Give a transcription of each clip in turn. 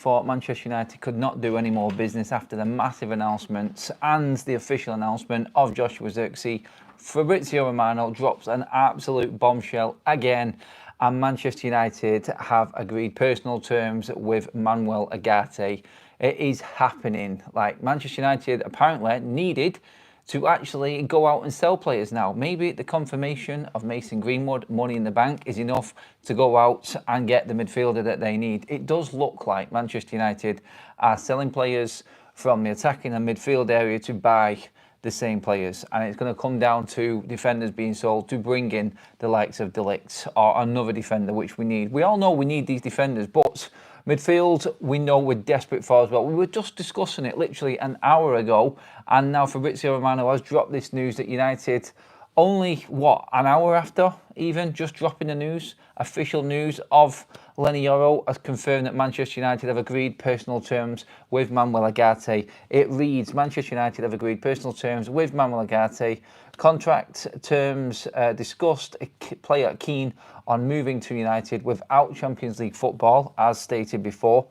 thought Manchester United could not do any more business after the massive announcement and the official announcement of Joshua Zirkzee. Fabrizio Romano drops an absolute bombshell again, and Manchester United have agreed personal terms with Manuel Ugarte. It is happening. Like, Manchester United apparently needed to actually go out and sell players now. Maybe the confirmation of Mason Greenwood, money in the bank, is enough to go out and get the midfielder that they need. It does look like Manchester United are selling players from the attacking and midfield area to buy the same players, and it's going to come down to defenders being sold to bring in the likes of De Ligt or another defender, which we need. We all know we need these defenders, but midfield, we know we're desperate for as well. We were just discussing it literally an hour ago, and now Fabrizio Romano has dropped this news that United, only, what, an hour after even just dropping the news, official news of Lenny Yoro has confirmed that Manchester United have agreed personal terms with Manuel Ugarte. It reads, Manchester United have agreed personal terms with Manuel Ugarte. Contract terms discussed, a player keen on moving to United without Champions League football, as stated before.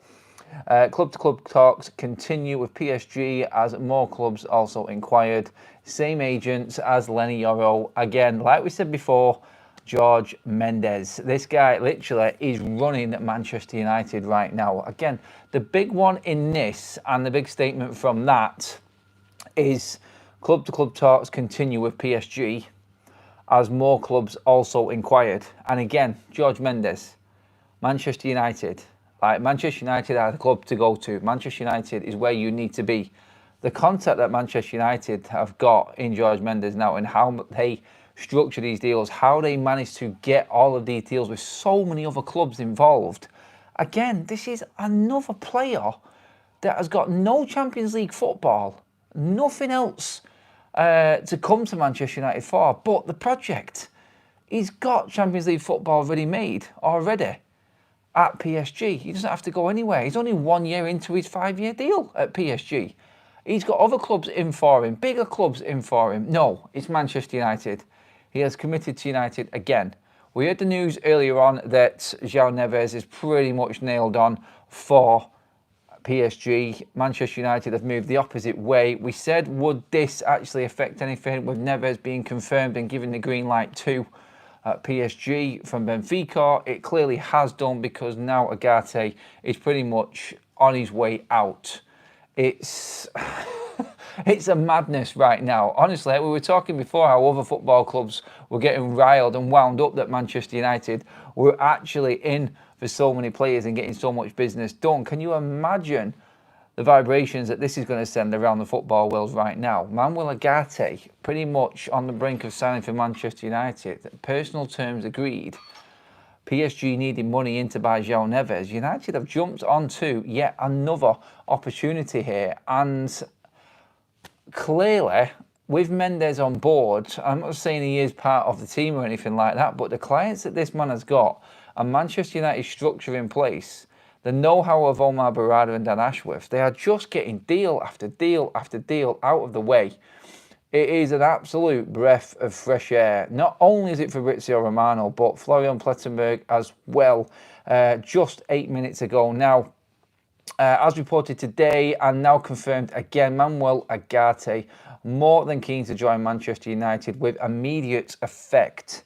Club-to-club talks continue with PSG as more clubs also inquired. Same agents as Lenny Yoro. Again, like we said before, George Mendes. This guy literally is running Manchester United right now. Again, the big one in this and the big statement from that is club-to-club talks continue with PSG as more clubs also inquired. And again, George Mendes, Manchester United. Like, Manchester United are the club to go to. Manchester United is where you need to be. The concept that Manchester United have got in George Mendes now and how they structure these deals, how they manage to get all of these deals with so many other clubs involved. Again, this is another player that has got no Champions League football, nothing else to come to Manchester United for. But the project, he's got Champions League football already made already at PSG. He doesn't have to go anywhere. He's only 1 year into his 5-year deal at PSG. He's got other clubs in for him, bigger clubs in for him. No, it's Manchester United. He has committed to United again. We heard the news earlier on that João Neves is pretty much nailed on for PSG. Manchester United have moved the opposite way. We said, would this actually affect anything with Neves being confirmed and given the green light to PSG from Benfica? It clearly has done, because now Ugarte is pretty much on his way out. It's it's a madness right now. Honestly, we were talking before how other football clubs were getting riled and wound up that Manchester United were actually in for so many players and getting so much business done. Can you imagine the vibrations that this is going to send around the football world right now? Manuel Ugarte pretty much on the brink of signing for Manchester United. Personal terms agreed. PSG needing money in to buy João Neves. United have jumped onto yet another opportunity here, and clearly with Mendes on board, I'm not saying he is part of the team or anything like that, but the clients that this man has got and Manchester United structure in place, the know-how of Omar Barada and Dan Ashworth, they are just getting deal after deal after deal out of the way. It is an absolute breath of fresh air. Not only is it Fabrizio Romano, but Florian Plettenberg as well, just 8 minutes ago. Now, as reported today and now confirmed again, Manuel Ugarte more than keen to join Manchester United with immediate effect.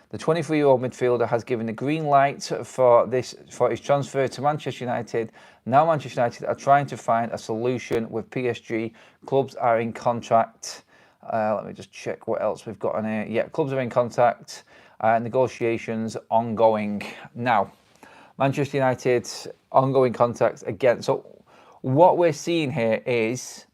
The 23-year-old midfielder has given the green light for his transfer to Manchester United. Now Manchester United are trying to find a solution with PSG. Clubs are in contact. Let me just check what else we've got on here. Yeah, clubs are in contact. Negotiations ongoing. Now, Manchester United, ongoing contacts again. So what we're seeing here is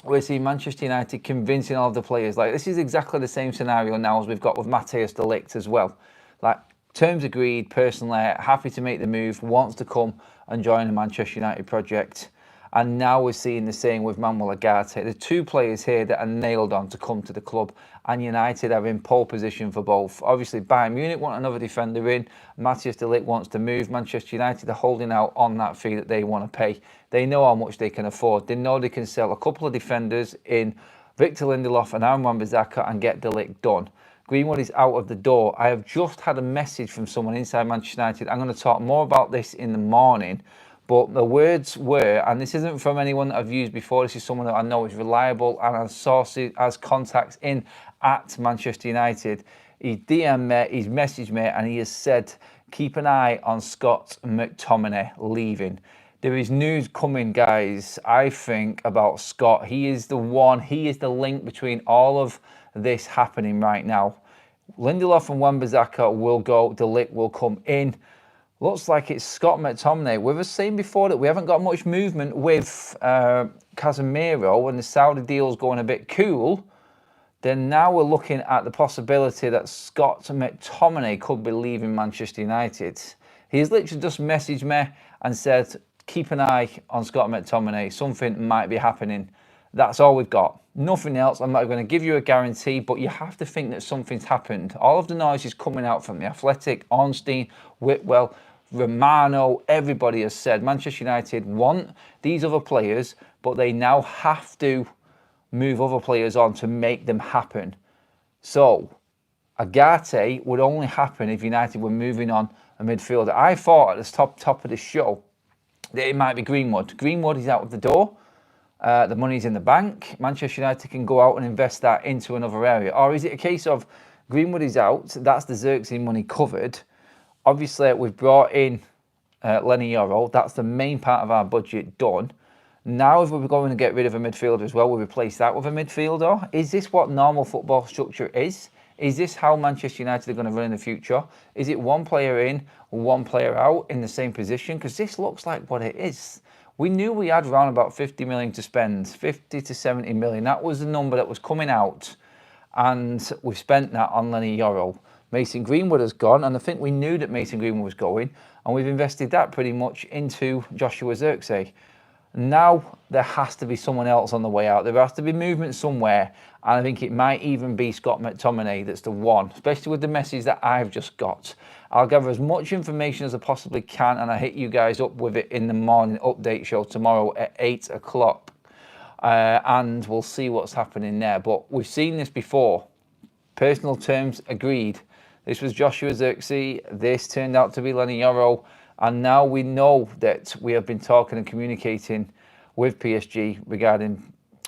we're seeing Manchester United convincing all of the players. Like, this is exactly the same scenario now as we've got with Matthijs de Ligt as well. Like, terms agreed, personally, happy to make the move, wants to come and join the Manchester United project. And now we're seeing the same with Manuel Ugarte. The two players here that are nailed on to come to the club, and United are in pole position for both. Obviously, Bayern Munich want another defender in. Matthijs de Ligt wants to move. Manchester United are holding out on that fee that they want to pay. They know how much they can afford. They know they can sell a couple of defenders in Victor Lindelof and Aaron Wan-Bissaka and get de Ligt done. Greenwood is out of the door. I have just had a message from someone inside Manchester United. I'm going to talk more about this in the morning. But the words were, and this isn't from anyone that I've used before, this is someone that I know is reliable and has sources, has contacts in at Manchester United. He DM'd me, he's messaged me, and he has said, keep an eye on Scott McTominay leaving. There is news coming, guys, I think, about Scott. He is the one, he is the link between all of this happening right now. Lindelof and Wan-Bissaka will go, De Ligt will come in. Looks like it's Scott McTominay. We were saying before that we haven't got much movement with Casemiro, and the Saudi deal's going a bit cool. Then now we're looking at the possibility that Scott McTominay could be leaving Manchester United. He's literally just messaged me and said, keep an eye on Scott McTominay. Something might be happening. That's all we've got. Nothing else. I'm not going to give you a guarantee, but you have to think that something's happened. All of the noise is coming out from the Athletic, Ornstein, Whitwell, Romano. Everybody has said Manchester United want these other players, but they now have to move other players on to make them happen. So Ugarte would only happen if United were moving on a midfielder. I thought at the top of the show that it might be Greenwood. Greenwood is out of the door. The money's in the bank. Manchester United can go out and invest that into another area. Or is it a case of Greenwood is out, that's the Xerxes money covered. Obviously, we've brought in Lenny Yoro. That's the main part of our budget done. Now, if we're going to get rid of a midfielder as well, we'll replace that with a midfielder. Is this what normal football structure is? Is this how Manchester United are going to run in the future? Is it one player in, one player out in the same position? Because this looks like what it is. We knew we had around about 50 million to spend, 50 to 70 million. That was the number that was coming out. And we spent that on Lenny Yoro. Mason Greenwood has gone, and I think we knew that Mason Greenwood was going, and we've invested that pretty much into Joshua Zirkzee. Now there has to be someone else on the way out. There has to be movement somewhere, and I think it might even be Scott McTominay that's the one, especially with the message that I've just got. I'll gather as much information as I possibly can, and I'll hit you guys up with it in the morning update show tomorrow at 8 o'clock. And we'll see what's happening there. But we've seen this before. Personal terms agreed. This was Joshua Zirkzee. This turned out to be Lenny Yoro. And now we know that we have been talking and communicating with PSG regarding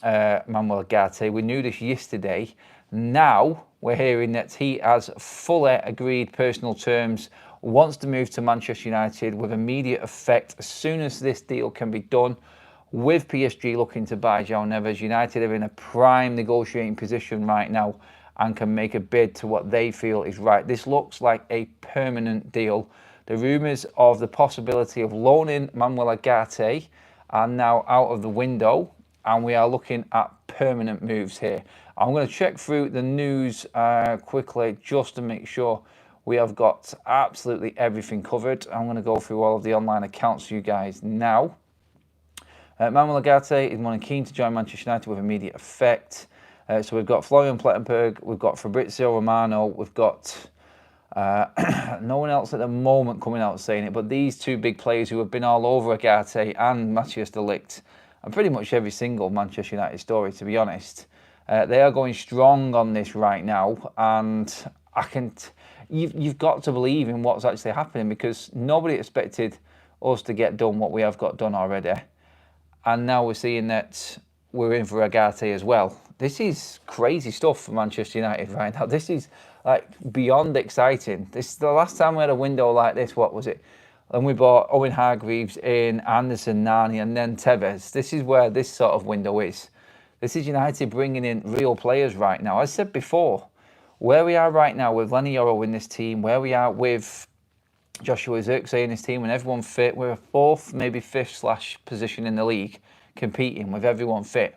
Manuel Ugarte. We knew this yesterday. Now we're hearing that he has fully agreed personal terms, wants to move to Manchester United with immediate effect as soon as this deal can be done. With PSG looking to buy João Neves, United are in a prime negotiating position right now and can make a bid to what they feel is right. This looks like a permanent deal. The rumours of the possibility of loaning Manuel Ugarte are now out of the window, and we are looking at permanent moves here. I'm going to check through the news quickly just to make sure we have got absolutely everything covered. I'm going to go through all of the online accounts for you guys now. Manuel Ugarte is more than keen to join Manchester United with immediate effect. So we've got Florian Plettenberg, we've got Fabrizio Romano, we've got no one else at the moment coming out saying it, but these two big players who have been all over Ugarte and Matthias de Ligt, and pretty much every single Manchester United story, to be honest. They are going strong on this right now, and you've got to believe in what's actually happening, because nobody expected us to get done what we have got done already. And now we're seeing that we're in for Ugarte as well. This is crazy stuff for Manchester United right now. This is like beyond exciting. This is the last time we had a window like this. What was it? And we bought Owen Hargreaves in, Anderson, Nani, and then Tevez. This is where this sort of window is. This is United bringing in real players right now. As I said before, where we are right now with Lenny Yoro in this team, where we are with Joshua Zirkzee in his team, and everyone fit, we're a fourth, maybe fifth / position in the league, competing with everyone fit.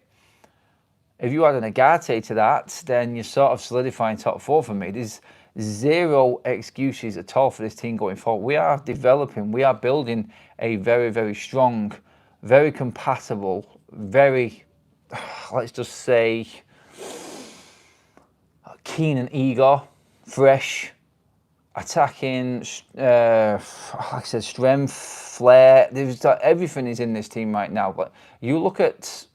If you add an Ugarte to that, then you're sort of solidifying top four for me. There's zero excuses at all for this team going forward. We are developing, we are building a very, very strong, very compatible, very, let's just say, keen and eager, fresh, attacking, like I said, strength, flair. There's everything is in this team right now. But you look at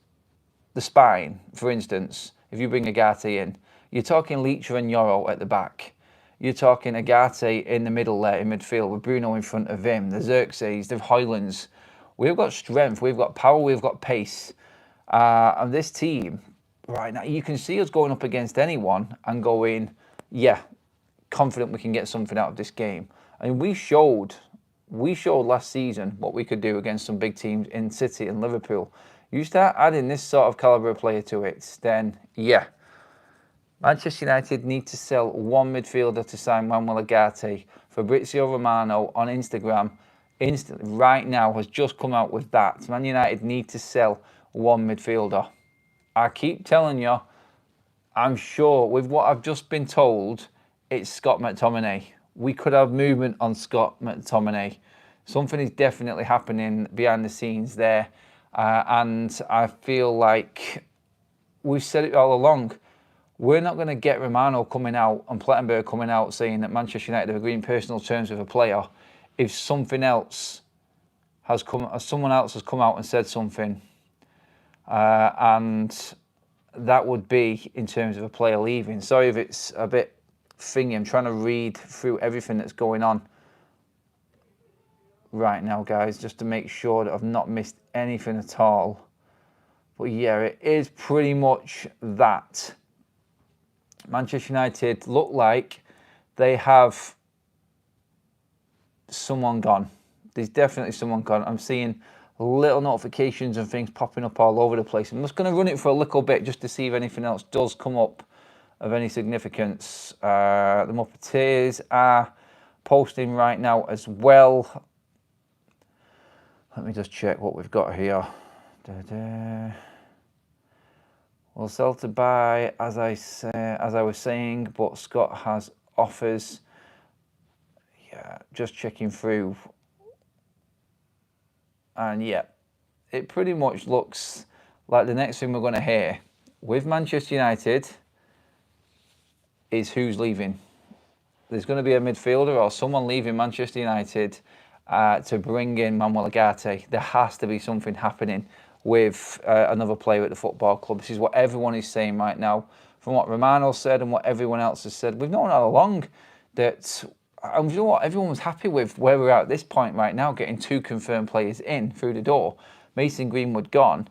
the spine, for instance, if you bring Ugarte in, you're talking Leacher and Yoro at the back. You're talking Ugarte in the middle there, in midfield, with Bruno in front of him, the Xerxes, the Hoylands. We've got strength, we've got power, we've got pace. And this team, right now, you can see us going up against anyone and going, yeah, confident we can get something out of this game. I mean, we showed last season what we could do against some big teams in City and Liverpool. You start adding this sort of calibre of player to it, then yeah. Manchester United need to sell one midfielder to sign Manuel Ugarte. Fabrizio Romano on Instagram right now has just come out with that. Man United need to sell one midfielder. I keep telling you, I'm sure with what I've just been told, it's Scott McTominay. We could have movement on Scott McTominay. Something is definitely happening behind the scenes there. And I feel like we've said it all along. We're not going to get Romano coming out and Plettenberg coming out saying that Manchester United have agreed in personal terms with a player if someone else has come out and said something. And that would be in terms of a player leaving. Sorry if it's a bit thingy. I'm trying to read through everything that's going on right now, guys, just to make sure that I've not missed anything at all. But yeah, it is pretty much that. Manchester United look like they have someone gone. There's definitely someone gone. I'm seeing little notifications and things popping up all over the place. I'm just going to run it for a little bit just to see if anything else does come up of any significance. The Muppeteers are posting right now as well. Let me just check what we've got here. We'll sell to buy, as I was saying, but Scott has offers. Yeah, just checking through. And yeah, it pretty much looks like the next thing we're going to hear with Manchester United is who's leaving. There's going to be a midfielder or someone leaving Manchester United to bring in Manuel Ugarte. There has to be something happening with another player at the football club. This is what everyone is saying right now. From what Romano said and what everyone else has said, we've known all along that, and you know what, everyone was happy with where we're at this point right now, getting 2 confirmed players in through the door. Mason Greenwood gone.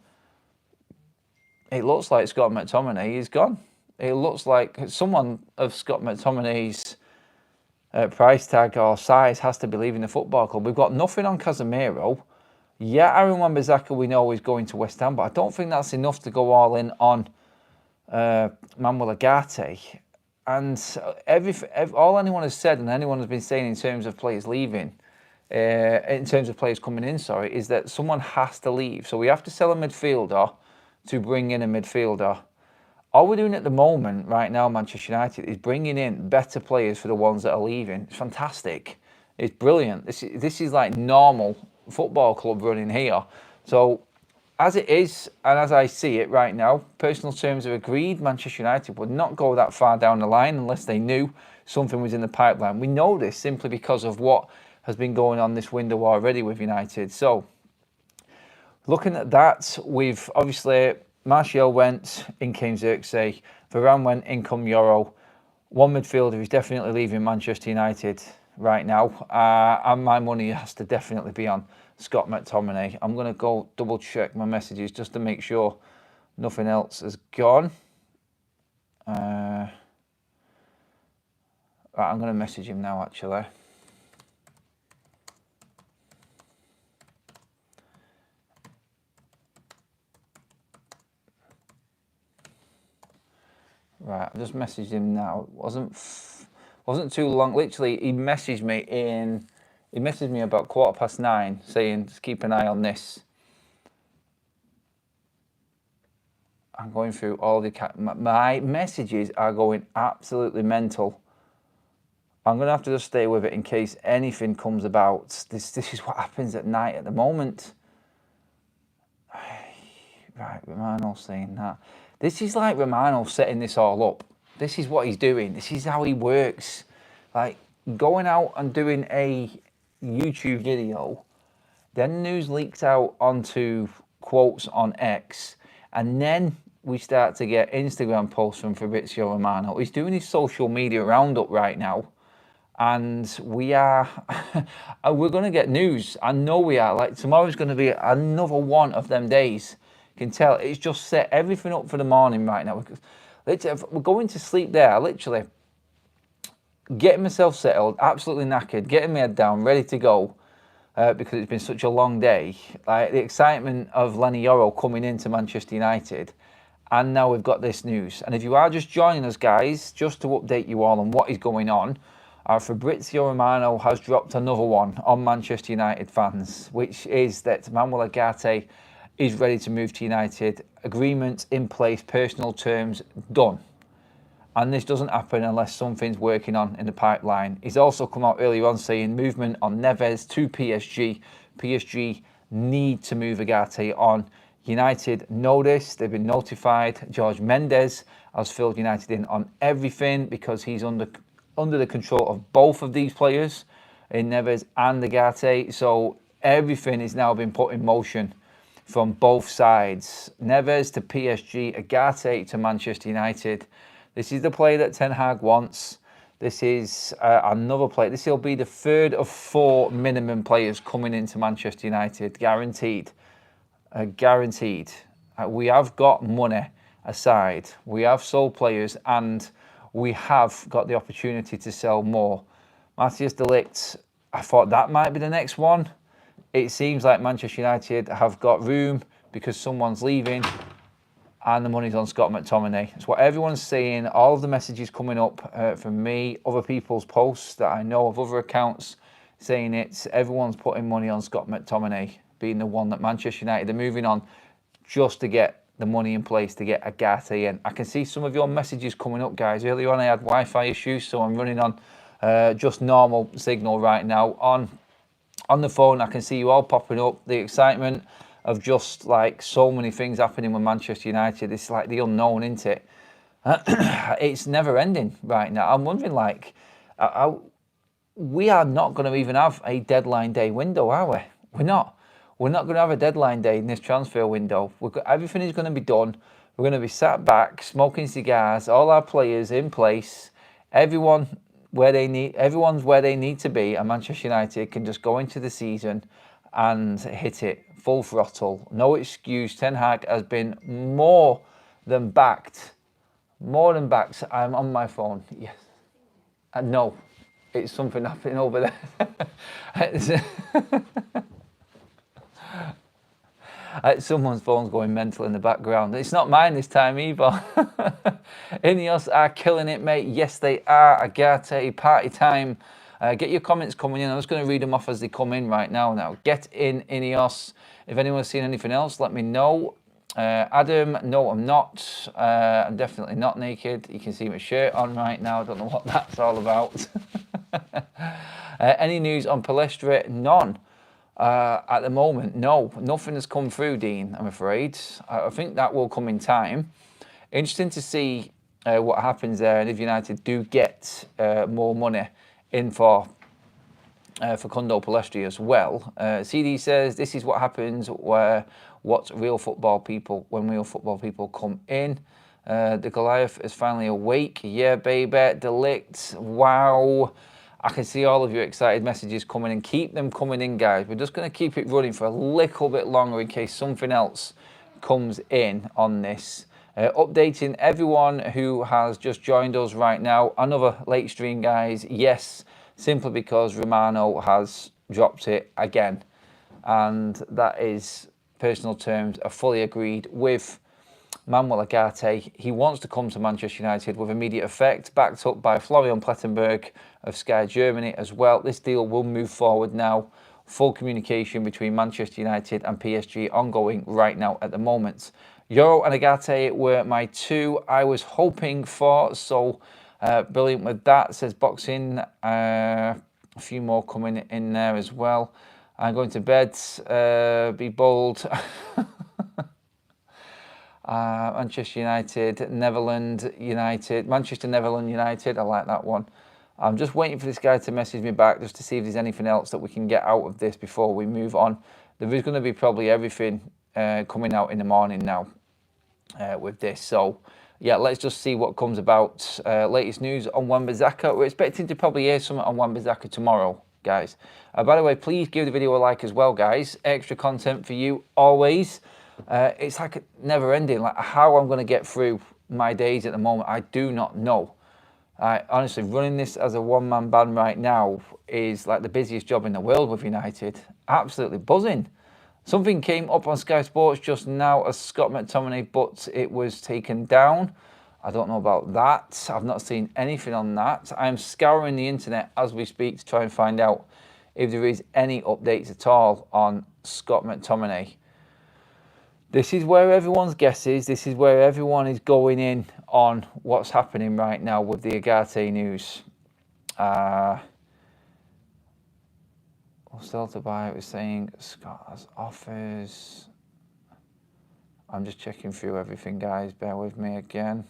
It looks like Scott McTominay is gone. It looks like someone of Scott McTominay's price tag or size has to be leaving the football club. We've got nothing on Casemiro. Yeah, Aaron Wan-Bissaka we know is going to West Ham, but I don't think that's enough to go all in on Manuel Ugarte. And all anyone has said and anyone has been saying in terms of players leaving, in terms of players coming in, sorry, is that someone has to leave. So we have to sell a midfielder to bring in a midfielder. All we're doing at the moment, right now, Manchester United, is bringing in better players for the ones that are leaving. It's fantastic. It's brilliant. This is like normal football club running here. So as it is, and as I see it right now, personal terms are agreed. Manchester United would not go that far down the line unless they knew something was in the pipeline. We know this simply because of what has been going on this window already with United. So looking at that, we've obviously Martial went, in came Xerxes, Varane went, in come Euro. One midfielder is definitely leaving Manchester United right now, and my money has to definitely be on Scott McTominay. I'm going to go double check my messages just to make sure nothing else has gone. Right, I'm going to message him now actually. Right, I just messaged him now. It wasn't too long. Literally, he messaged me about 9:15 saying, just keep an eye on this. I'm going through all the... My messages are going absolutely mental. I'm going to have to just stay with it in case anything comes about. This is what happens at night at the moment. Right, Romano saying that. This is like Romano setting this all up. This is what he's doing. This is how he works. Like, going out and doing a YouTube video, then news leaks out onto quotes on X, and then we start to get Instagram posts from Fabrizio Romano. He's doing his social media roundup right now, and we are we're going to get news. I know we are. Like, tomorrow's going to be another one of them days. You can tell it's just set everything up for the morning right now. We're going to sleep there, literally getting myself settled, absolutely knackered, getting my head down, ready to go, because it's been such a long day. Like, the excitement of Lenny Yoro coming into Manchester United, and now we've got this news. And if you are just joining us, guys, just to update you all on what is going on, Fabrizio Romano has dropped another one on Manchester United fans, which is that Manuel Ugarte is ready to move to United. Agreements in place, personal terms done. And this doesn't happen unless something's working on in the pipeline. He's also come out earlier on saying movement on Neves to PSG. PSG need to move Ugarte on. United know this. They've been notified. George Mendes has filled United in on everything because he's under the control of both of these players, in Neves and Ugarte. So everything is now been put in motion from both sides. Neves to PSG, Ugarte to Manchester United. This is the player that Ten Hag wants. This is another player. This will be the third of 4 minimum players coming into Manchester United, guaranteed. Guaranteed. We have got money aside. We have sold players, and we have got the opportunity to sell more. Matthias de Ligt, I thought that might be the next one. It seems like Manchester United have got room because someone's leaving, and the money's on Scott McTominay. It's what everyone's saying. All of the messages coming up from me, other people's posts that I know of, other accounts saying it. Everyone's putting money on Scott McTominay being the one that Manchester United are moving on just to get the money in place to get Ugarte in. I can see some of your messages coming up, guys. Earlier on I had Wi-Fi issues, so I'm running on just normal signal right now. On the phone, I can see you all popping up. The excitement of just like so many things happening with Manchester United. It's like the unknown, isn't it? It's never ending right now. I'm wondering, like, we are not going to even have a deadline day window, are we? We're not. We're not going to have a deadline day in this transfer window. Everything is going to be done. We're going to be sat back, smoking cigars, all our players in place, everyone's where they need to be, and Manchester United can just go into the season and hit it full throttle. No excuse. Ten Hag has been more than backed. More than backed. I'm on my phone. Yes. No, it's something happening over there. Someone's phone's going mental in the background. It's not mine this time either. Ineos are killing it, mate. Yes, they are. Ugarte, party time. Get your comments coming in. I'm just going to read them off as they come in right now. Get in, Ineos. If anyone's seen anything else, let me know. Adam, no, I'm not. I'm definitely not naked. You can see my shirt on right now. I don't know what that's all about. Any news on Palestra? None. At the moment, no. Nothing has come through, Dean, I'm afraid. I think that will come in time. Interesting to see what happens there, and if United do get more money in for Facundo Palestri as well. CD says this is what happens when real football people come in. The Goliath is finally awake. Yeah, baby. Delict. Wow. I can see all of your excited messages coming in. Keep them coming in, guys. We're just going to keep it running for a little bit longer in case something else comes in on this. Updating everyone who has just joined us right now. Another late stream, guys. Yes, simply because Romano has dropped it again. And that is, personal terms are fully agreed with Manuel Ugarte. He wants to come to Manchester United with immediate effect, backed up by Florian Plettenberg of Sky Germany as well. This deal will move forward now. Full communication between Manchester United and PSG ongoing right now at the moment. Euro and Ugarte were my two I was hoping for, so brilliant with that, says Boxing. A few more coming in there as well. I'm going to bed, be bold. Manchester United, Netherlands United, Manchester Netherlands United. I like that one. I'm just waiting for this guy to message me back just to see if there's anything else that we can get out of this before we move on. There is going to be probably everything coming out in the morning now with this. So yeah, let's just see what comes about. Latest news on Wan-Bissaka. We're expecting to probably hear something on Wan-Bissaka tomorrow, guys. By the way, please give the video a like as well, guys. Extra content for you always. It's like never ending. Like how I'm going to get through my days at the moment, I do not know. Honestly, running this as a one-man band right now is like the busiest job in the world with United. Absolutely buzzing. Something came up on Sky Sports just now as Scott McTominay, but it was taken down. I don't know about that. I've not seen anything on that. I'm scouring the internet as we speak to try and find out if there is any updates at all on Scott McTominay. This is where everyone's guesses. This is where everyone is going in on what's happening right now with the Ugarte news. Still to buy, it was saying Scott has offers. I'm just checking through everything, guys. Bear with me again.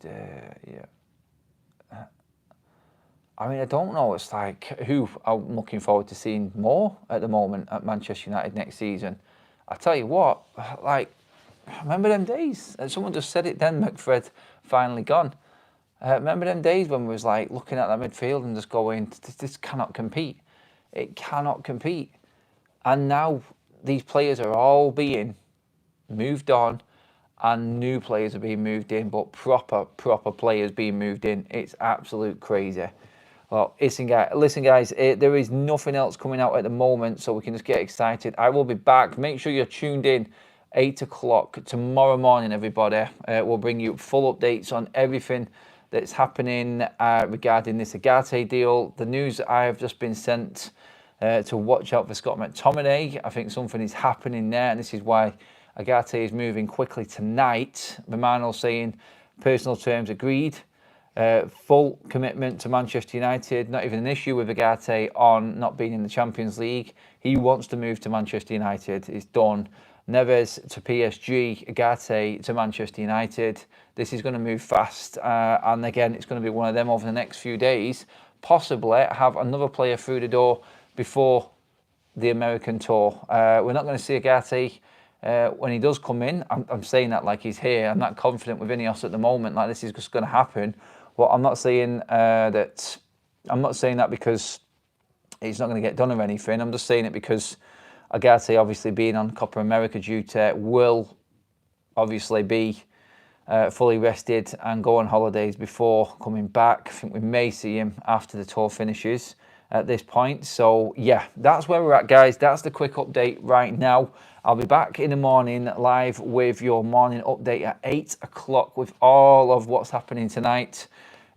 Yeah. I mean, I don't know. It's like who I'm looking forward to seeing more at the moment at Manchester United next season. I tell you what, like, remember them days? Someone just said it then, McFred finally gone. Remember them days when we was like looking at that midfield and just going, this cannot compete. It cannot compete. And now these players are all being moved on and new players are being moved in, but proper players being moved in. It's absolute crazy. Well, listen guys, there is nothing else coming out at the moment, so we can just get excited. I will be back. Make sure you're tuned in 8 o'clock tomorrow morning, everybody. We'll bring you full updates on everything that's happening regarding this Ugarte deal. The news I have just been sent to watch out for Scott McTominay. I think something is happening there, and this is why Ugarte is moving quickly tonight. Romano saying personal terms agreed. Full commitment to Manchester United. Not even an issue with Ugarte on not being in the Champions League. He wants to move to Manchester United. It's done. Neves to PSG, Ugarte to Manchester United. This is going to move fast, and again, it's going to be one of them over the next few days. Possibly have another player through the door before the American tour. We're not going to see Ugarte when he does come in. I'm saying that like he's here. I'm not confident with Ineos at the moment. Like this is just going to happen. Well, I'm not saying that. I'm not saying that because it's not going to get done or anything. I'm just saying it because Ugarte, obviously being on Copa America duty, will obviously be fully rested and go on holidays before coming back. I think we may see him after the tour finishes at this point. So yeah, that's where we're at, guys. That's the quick update right now. I'll be back in the morning live with your morning update at 8 o'clock with all of what's happening tonight.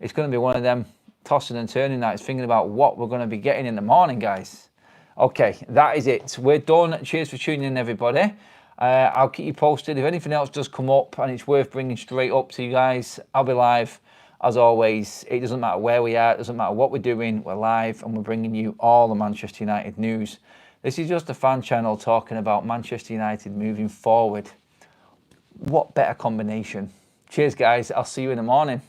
It's going to be one of them tossing and turning nights, thinking about what we're going to be getting in the morning, guys. Okay, that is it. We're done. Cheers for tuning in, everybody. I'll keep you posted. If anything else does come up and it's worth bringing straight up to you guys, I'll be live. As always, it doesn't matter where we are, it doesn't matter what we're doing, we're live and we're bringing you all the Manchester United news. This is just a fan channel talking about Manchester United moving forward. What better combination? Cheers, guys. I'll see you in the morning.